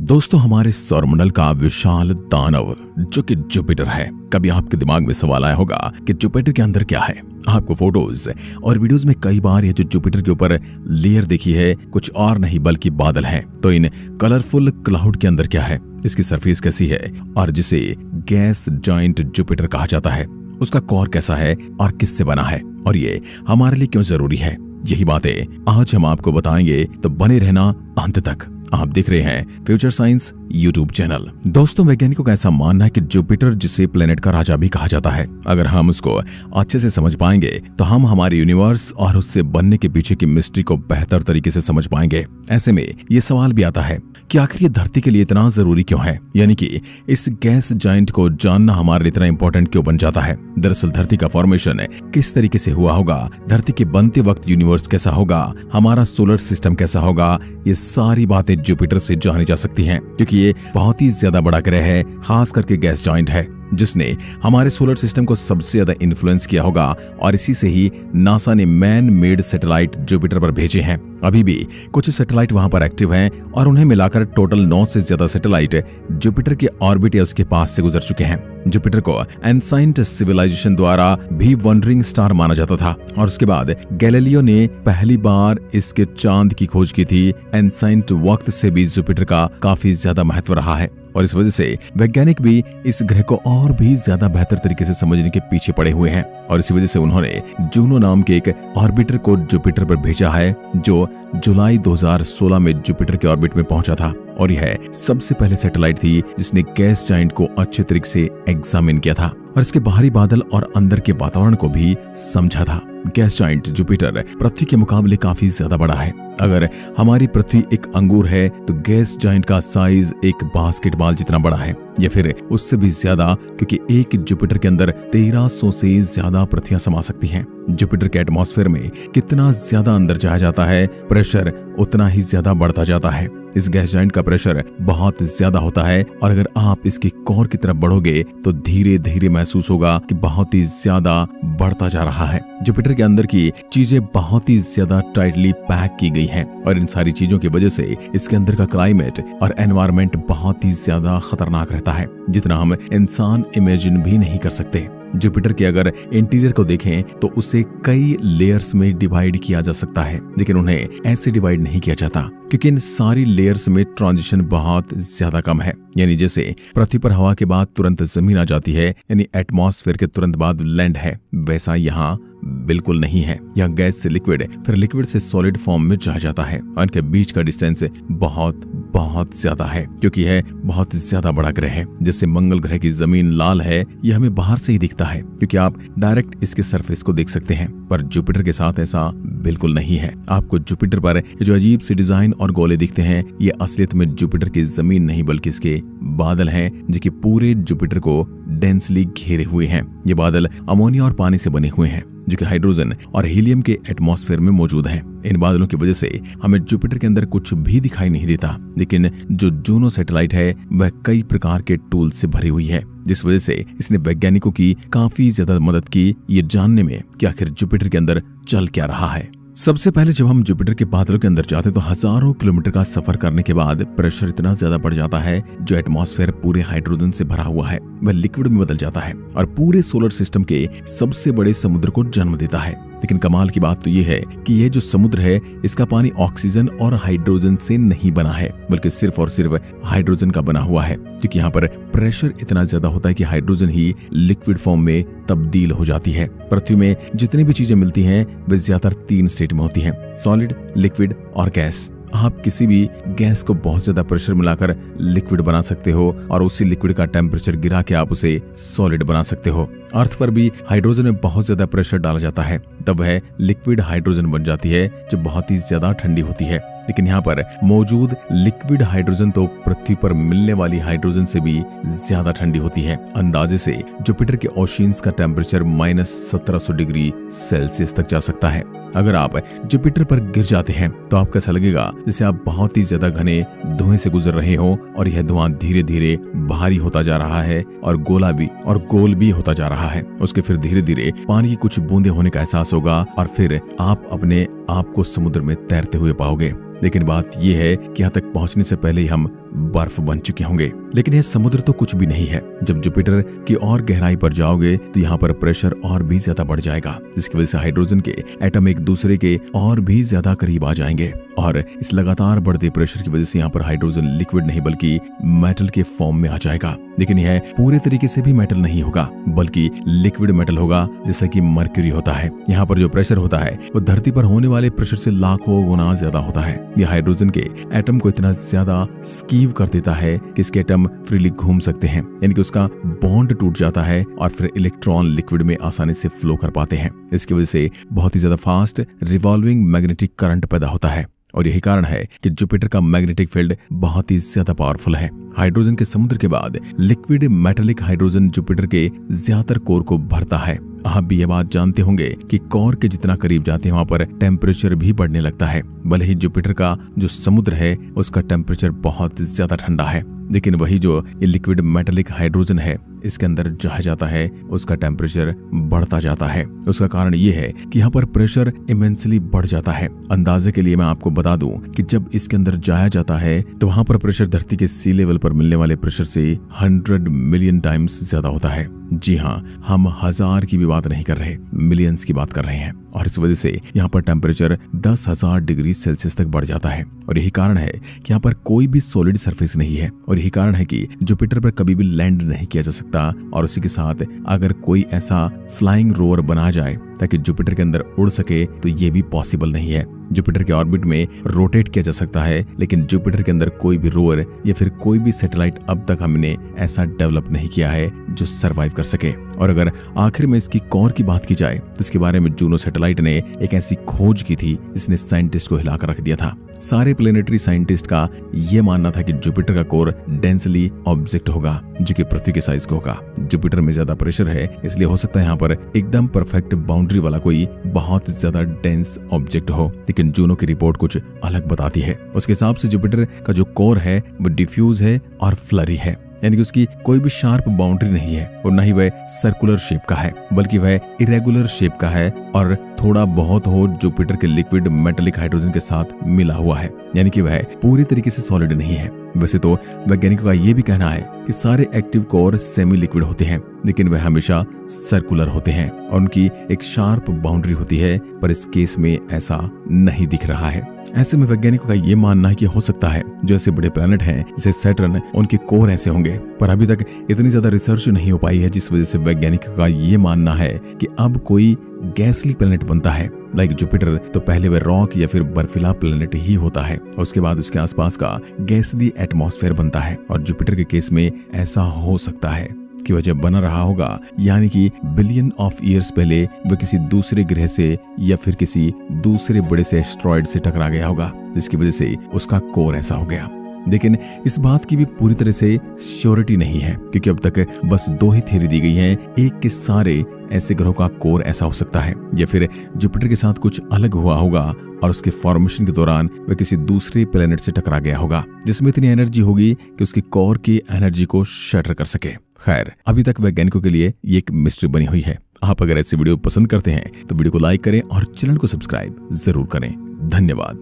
दोस्तों, हमारे सौरमंडल का विशाल दानव जो कि जुपिटर है। कभी आपके दिमाग में सवाल आया होगा कि जुपिटर के अंदर क्या है। आपको फोटोज और वीडियोस में कई बार ये जो जुपिटर के ऊपर लेयर दिखी है कुछ और नहीं बल्कि बादल है। तो इन कलरफुल क्लाउड के अंदर क्या है, इसकी सरफेस कैसी है और जिसे गैस जायंट जुपिटर कहा जाता है, उसका कोर कैसा है और किससे बना है और ये हमारे लिए क्यों जरूरी है, यही बातें आज हम आपको बताएंगे। तो बने रहना अंत तक। आप देख रहे हैं फ्यूचर साइंस यूट्यूब चैनल। दोस्तों, वैज्ञानिकों का ऐसा मानना है कि जुपिटर जिसे प्लेनेट का राजा भी कहा जाता है, अगर हम उसको अच्छे से समझ पाएंगे तो हम हमारे यूनिवर्स और उससे बनने के पीछे की मिस्ट्री को बेहतर तरीके से समझ पाएंगे। ऐसे में ये सवाल भी आता है कि आखिर ये धरती के लिए इतना जरूरी क्यों है, यानी कि इस गैस जायंट को जानना हमारे लिए इतना इंपॉर्टेंट क्यों बन जाता है। दरअसल धरती का फॉर्मेशन किस तरीके से हुआ होगा, धरती के बनते वक्त यूनिवर्स कैसा होगा, हमारा सोलर सिस्टम कैसा होगा, ये सारी बातें जुपिटर से जानी जा सकती हैं, क्योंकि ये बहुत ही ज्यादा बड़ा ग्रह है, खास करके गैस जायंट है जिसने हमारे सोलर सिस्टम को सबसे ज्यादा इन्फ्लुएंस किया होगा। और इसी से ही नासा ने मैन मेड सैटेलाइट जुपिटर पर भेजे हैं। अभी भी कुछ सैटेलाइट वहां पर एक्टिव हैं और उन्हें मिलाकर टोटल 9 से ज्यादा सैटेलाइट जुपिटर के ऑर्बिट या उसके पास से गुजर चुके हैं। जुपिटर को एंसाइंट सिविलाइजेशन द्वारा भी वंडरिंग स्टार माना जाता था और उसके बाद गैलीलियो ने पहली बार इसके चांद की खोज की थी। एंसाइंट वक्त से भी जुपिटर का काफी ज्यादा महत्व रहा है और इस वजह से वैज्ञानिक भी इस ग्रह को और भी ज्यादा बेहतर तरीके से समझने के पीछे पड़े हुए हैं और इसी वजह से उन्होंने जूनो नाम के एक ऑर्बिटर को जुपिटर पर भेजा है जो जुलाई 2016 में जुपिटर के ऑर्बिट में पहुंचा था। और यह सबसे पहले सैटेलाइट थी जिसने गैस जायंट को अच्छे तरीके से एग्जामिन किया था और इसके बाहरी बादल और अंदर के वातावरण को भी समझा था। गैस जायंट जुपिटर पृथ्वी के मुकाबले काफी ज्यादा बड़ा है। अगर हमारी पृथ्वी एक अंगूर है तो गैस जायंट का साइज एक बास्केटबॉल जितना बड़ा है या फिर उससे भी ज्यादा, क्योंकि एक जुपिटर के अंदर 1300 से ज्यादा पृथ्वियां समा सकती हैं। जुपिटर के एटमॉस्फेयर में कितना ज्यादा अंदर जाया जाता है, प्रेशर उतना ही ज्यादा बढ़ता जाता है। इस गैस जायंट का प्रेशर बहुत ज्यादा होता है और अगर आप इसके कोर की तरफ बढ़ोगे तो धीरे धीरे महसूस होगा कि बहुत ही ज्यादा बढ़ता जा रहा है। जुपिटर के अंदर की चीजें बहुत ही ज्यादा टाइटली पैक की गई हैं और इन सारी चीजों की वजह से इसके अंदर का क्लाइमेट और एनवायरनमेंट बहुत ही ज्यादा खतरनाक रहता है, जितना हम इंसान इमेजिन भी नहीं कर सकते। जुपिटर के अगर इंटीरियर को देखें तो उसे कई लेयर्स में डिवाइड किया जा सकता है, लेकिन उन्हें ऐसे डिवाइड नहीं किया जाता क्योंकि इन सारी लेयर्स में ट्रांजिशन बहुत ज्यादा कम है। यानी जैसे पृथ्वी पर हवा के बाद तुरंत जमीन आ जाती है, यानी एटमॉस्फेयर के तुरंत बाद लैंड है, वैसा यहाँ बिल्कुल नहीं है। यहाँ गैस से लिक्विड फिर लिक्विड से सॉलिड फॉर्म में जा जाता है और इनके बीच का डिस्टेंस बहुत ज्यादा है, क्योंकि यह बहुत ज्यादा बड़ा ग्रह है। जैसे मंगल ग्रह की जमीन लाल है, यह हमें बाहर से ही दिखता है क्योंकि आप डायरेक्ट इसके सरफेस को देख सकते हैं, पर जुपिटर के साथ ऐसा बिल्कुल नहीं है। आपको जुपिटर पर जो अजीब सी डिजाइन और गोले दिखते हैं, ये असलियत में जुपिटर की जमीन नहीं बल्कि इसके बादल हैं जो कि पूरे जुपिटर को डेंसली घेरे हुए हैं। ये बादल अमोनिया और पानी से बने हुए हैं जो कि हाइड्रोजन और हीलियम के एटमॉस्फेयर में मौजूद हैं। इन बादलों की वजह से हमें जुपिटर के अंदर कुछ भी दिखाई नहीं देता, लेकिन जो जूनो सैटेलाइट है वह कई प्रकार के टूल से भरी हुई है, जिस वजह से इसने वैज्ञानिकों की काफी ज्यादा मदद की ये जानने में कि आखिर जुपिटर के अंदर चल क्या रहा है। सबसे पहले जब हम जुपिटर के बादलों के अंदर जाते तो हजारों किलोमीटर का सफर करने के बाद प्रेशर इतना ज्यादा बढ़ जाता है, जो एटमॉस्फेयर पूरे हाइड्रोजन से भरा हुआ है वह लिक्विड में बदल जाता है और पूरे सोलर सिस्टम के सबसे बड़े समुद्र को जन्म देता है। लेकिन कमाल की बात तो ये है कि यह जो समुद्र है इसका पानी ऑक्सीजन और हाइड्रोजन से नहीं बना है, बल्कि सिर्फ और सिर्फ हाइड्रोजन का बना हुआ है, क्योंकि यहाँ पर प्रेशर इतना ज्यादा होता है कि हाइड्रोजन ही लिक्विड फॉर्म में तब्दील हो जाती है। पृथ्वी में जितनी भी चीजें मिलती हैं वे ज्यादातर 3 स्टेट में होती हैं, सॉलिड, लिक्विड और गैस। आप किसी भी गैस को बहुत ज्यादा प्रेशर मिलाकर लिक्विड बना सकते हो और उसी लिक्विड का टेम्परेचर गिरा के आप उसे सॉलिड बना सकते हो। अर्थ पर भी हाइड्रोजन में बहुत ज्यादा प्रेशर डाला जाता है, तब वह लिक्विड हाइड्रोजन बन जाती है जो बहुत ही ज्यादा ठंडी होती है। लेकिन यहाँ पर मौजूद लिक्विड हाइड्रोजन तो पृथ्वी पर मिलने वाली हाइड्रोजन से भी ज्यादा ठंडी होती है। अंदाजे से जुपिटर के ओशियंस का टेम्परेचर -1700 डिग्री सेल्सियस तक जा सकता है। अगर आप जुपिटर पर गिर जाते हैं तो आपको ऐसा लगेगा जैसे आप बहुत ही ज्यादा घने धुएं से गुजर रहे हो और यह धुआं धीरे धीरे भारी होता जा रहा है और गोल भी होता जा रहा है। उसके फिर धीरे धीरे पानी की कुछ बूंदे होने का एहसास होगा और फिर आप अपने आप को समुद्र में तैरते हुए पाओगे। लेकिन बात यह है कि यहाँ तक पहुंचने से पहले ही हम बर्फ बन चुके होंगे। लेकिन यह समुद्र तो कुछ भी नहीं है। जब जुपिटर की और गहराई पर जाओगे तो यहाँ पर प्रेशर और भी ज्यादा बढ़ जाएगा, जिसकी वजह से हाइड्रोजन के एटम एक दूसरे के और भी ज्यादा करीब आ जाएंगे। और इस लगातार बढ़ते प्रेशर की वजह से यहाँ पर हाइड्रोजन लिक्विड नहीं बल्कि मेटल के फॉर्म में आ जाएगा। लेकिन यह पूरे तरीके से भी मेटल नहीं होगा, बल्कि लिक्विड मेटल होगा, जैसा कि मर्क्यूरी होता है। यहाँ पर जो प्रेशर होता है वो धरती पर होने वाले प्रेशर से लाखों गुना ज्यादा होता है। यह हाइड्रोजन के एटम को इतना ज्यादा स्कीव कर देता है कि इसके एटम फ्रीली घूम सकते हैं, यानी कि उसका बॉन्ड टूट जाता है और फिर इलेक्ट्रॉन लिक्विड में आसानी से फ्लो कर पाते हैं। इसकी वजह से बहुत ही ज्यादा फास्ट रिवॉल्विंग मैग्नेटिक करंट पैदा होता है। और यही कारण है कि जुपिटर का मैग्नेटिक फील्ड बहुत ही ज्यादा पावरफुल है। हाइड्रोजन के समुद्र के बाद लिक्विड मेटालिक हाइड्रोजन जुपिटर के ज्यादातर कोर को भरता है। आप भी ये बात जानते होंगे कि कोर के जितना करीब जाते हैं वहां पर टेम्परेचर भी बढ़ने लगता है। भले ही जुपिटर का जो समुद्र है उसका टेम्परेचर बहुत ज्यादा ठंडा है, लेकिन वही जो ये लिक्विड मेटालिक हाइड्रोजन है इसके अंदर जाया जाता है उसका टेम्परेचर बढ़ता जाता है। उसका कारण ये है कि यहाँ पर प्रेशर इमेंसली बढ़ जाता है। अंदाजे के लिए मैं आपको बता दूं कि जब इसके अंदर जाया जाता है तो वहां पर प्रेशर धरती के सी लेवल पर मिलने वाले प्रेशर से 100 मिलियन टाइम्स ज्यादा होता है। जी हाँ, हम 1000 की भी बात नहीं कर रहे, मिलियंस की बात कर रहे हैं। और इस वजह से यहाँ पर टेम्परेचर 10,000 डिग्री सेल्सियस तक बढ़ जाता है। और यही कारण है कि यहाँ पर कोई भी सॉलिड सरफेस नहीं है। और यही कारण है कि जुपिटर पर कभी भी लैंड नहीं किया जा सकता। और उसी के साथ अगर कोई ऐसा फ्लाइंग रोवर बना जाए ताकि जुपिटर के अंदर उड़ सके तो ये भी पॉसिबल नहीं है। जुपिटर के ऑर्बिट में रोटेट किया जा सकता है, लेकिन जुपिटर के अंदर कोई भी रोवर या फिर कोई भी सैटेलाइट अब तक हमने ऐसा डेवलप नहीं किया है जो सरवाइव कर सके। और अगर आखिर में इसकी कोर की बात की जाए तो इसके बारे में जूनो सैटेलाइट ने एक ऐसी खोज की थी जिसने साइंटिस्ट को हिलाकर रख दिया था। सारे प्लेनेटरी साइंटिस्ट का यह मानना था कि जुपिटर का कोर डेंसली ऑब्जेक्ट होगा जो कि पृथ्वी के साइज का होगा। जुपिटर में ज्यादा प्रेशर है, इसलिए हो सकता है यहाँ पर एकदम परफेक्ट बाउंड्री वाला कोई बहुत ज्यादा डेंस ऑब्जेक्ट हो। लेकिन जूनो की रिपोर्ट कुछ अलग बताती है। उसके हिसाब से जुपिटर का जो कोर है वो डिफ्यूज है और फ्लरी है, यानी कि उसकी कोई भी शार्प बाउंड्री नहीं है और न ही वह सर्कुलर शेप का है, बल्कि वह इरेगुलर शेप का है और थोड़ा बहुत हो जुपिटर के लिक्विड मेटालिक हाइड्रोजन के साथ मिला हुआ है, यानी कि वह पूरी तरीके से सॉलिड नहीं है। वैसे तो वैज्ञानिकों का यह भी कहना है कि सारे एक्टिव कोर सेमी लिक्विड होते हैं, लेकिन वह हमेशा सर्कुलर होते हैं और उनकी एक शार्प बाउंड्री होती है, पर इस केस में ऐसा नहीं दिख रहा है। ऐसे में वैज्ञानिकों का ये मानना है कि हो सकता है जो ऐसे बड़े प्लैनेट हैं जैसे सैटर्न, उनके कोर ऐसे होंगे, पर अभी तक इतनी ज्यादा रिसर्च नहीं हो पाई है, जिस वजह से वैज्ञानिकों का ये मानना है कि अब कोई गैसली प्लैनेट बनता है। लाइक जुपिटर तो पहले वह रॉक या फिर बर्फीला प्लैनेट ही होता है, उसके बाद उसके आसपास का गैसली एटमॉस्फेयर बनता है। और जुपिटर के केस में ऐसा हो सकता है कि वह जब बना रहा होगा, यानी कि बिलियन ऑफ ईयर्स पहले वह किसी दूसरे ग्रह से या फिर किसी दूसरे बड़े से एस्ट्रॉइड से टकरा गया होगा, जिसकी वजह से उसका कोर ऐसा हो गया। लेकिन इस बात की भी पूरी तरह से श्योरिटी नहीं है, क्योंकि अब तक बस 2 ही थ्योरी दी गई है। एक के सारे ऐसे ग्रहों का कोर ऐसा हो सकता है, या फिर जुपिटर के साथ कुछ अलग हुआ होगा और उसके फॉर्मेशन के दौरान वह किसी दूसरे प्लेनेट से टकरा गया होगा, जिसमें इतनी एनर्जी होगी कि उसके कोर की एनर्जी को शटर कर सके। खैर, अभी तक वैज्ञानिकों के लिए ये एक मिस्ट्री बनी हुई है। आप अगर ऐसी वीडियो पसंद करते हैं तो वीडियो को लाइक करें और चैनल को सब्सक्राइब जरूर करें। धन्यवाद।